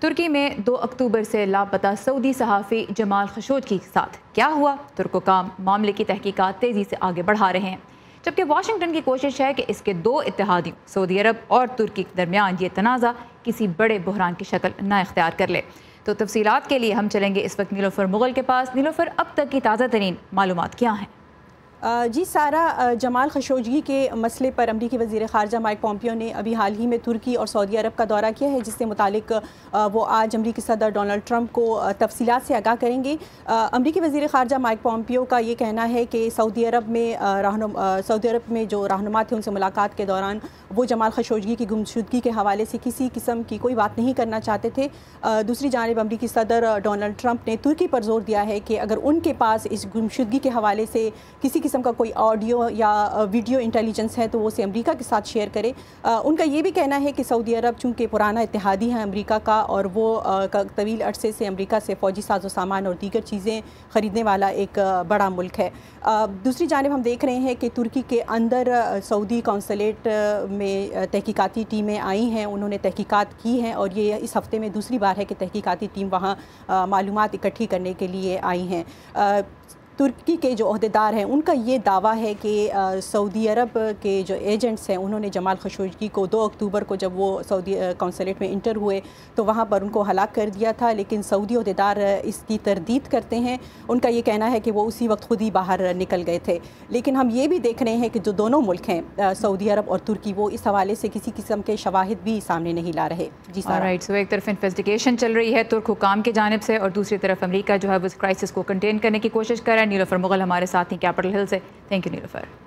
ترکی میں 2 اکتوبر سے لاپتہ سعودی صحافی جمال خشوگی کے ساتھ کیا ہوا؟ ترک حکام معاملے کی تحقیقات تیزی سے آگے بڑھا رہے ہیں، جبکہ واشنگٹن کی کوشش ہے کہ اس کے 2 اتحادیوں سعودی عرب اور ترکی کے درمیان یہ تنازع کسی بڑے بحران کی شکل نہ اختیار کر لے۔ تو تفصیلات کے لیے ہم چلیں گے اس وقت نیلوفر مغل کے پاس۔ نیلوفر، اب تک کی تازہ ترین معلومات کیا ہیں؟ جی سارا، جمال خشوگی کے مسئلے پر امریکی وزیر خارجہ مائک پومپیو نے ابھی حال ہی میں ترکی اور سعودی عرب کا دورہ کیا ہے، جس سے متعلق وہ آج امریکی صدر ڈونلڈ ٹرمپ کو تفصیلات سے آگاہ کریں گے۔ امریکی وزیر خارجہ مائک پومپیو کا یہ کہنا ہے کہ سعودی عرب میں جو رہنما تھے ان سے ملاقات کے دوران وہ جمال خشوگی کی گمشدگی کے حوالے سے کسی قسم کی کوئی بات نہیں کرنا چاہتے تھے۔ دوسری جانب امریکی صدر ڈونلڈ ٹرمپ نے ترکی پر زور دیا ہے کہ اگر ان کے پاس اس گمشدگی کے حوالے سے کسی قسم کا کوئی آڈیو یا ویڈیو انٹیلیجنس ہے تو وہ اسے امریکہ کے ساتھ شیئر کرے۔ ان کا یہ بھی کہنا ہے کہ سعودی عرب چونکہ پرانا اتحادی ہے امریکہ کا اور وہ طویل عرصے سے امریکہ سے فوجی ساز و سامان اور دیگر چیزیں خریدنے والا ایک بڑا ملک ہے۔ دوسری جانب ہم دیکھ رہے ہیں کہ ترکی کے اندر سعودی قونصلیٹ میں تحقیقاتی ٹیمیں آئی ہیں، انہوں نے تحقیقات کی ہیں اور یہ اس ہفتے میں دوسری بار ہے کہ تحقیقاتی ٹیم وہاں معلومات اکٹھی کرنے کے لیے آئی ہیں۔ ترکی کے جو عہدیدار ہیں ان کا یہ دعویٰ ہے کہ سعودی عرب کے جو ایجنٹس ہیں انہوں نے جمال خشوگی کو 2 اکتوبر کو جب وہ سعودی قونصلیٹ میں انٹر ہوئے تو وہاں پر ان کو ہلاک کر دیا تھا، لیکن سعودی عہدیدار اس کی تردید کرتے ہیں۔ ان کا یہ کہنا ہے کہ وہ اسی وقت خود ہی باہر نکل گئے تھے، لیکن ہم یہ بھی دیکھ رہے ہیں کہ جو دونوں ملک ہیں سعودی عرب اور ترکی، وہ اس حوالے سے کسی قسم کے شواہد بھی سامنے نہیں لا رہے۔ جی سو ایک طرف انویسٹیگیشن چل رہی ہے ترک حکام کی جانب سے اور دوسری طرف امریکہ جو ہے وہ اس کرائسس کو کنٹین کرنے کی کوشش کر رہا ہے۔ نیلوفر مغل ہمارے ساتھ ہیں کیپٹل ہل سے۔ Thank you Niloufer.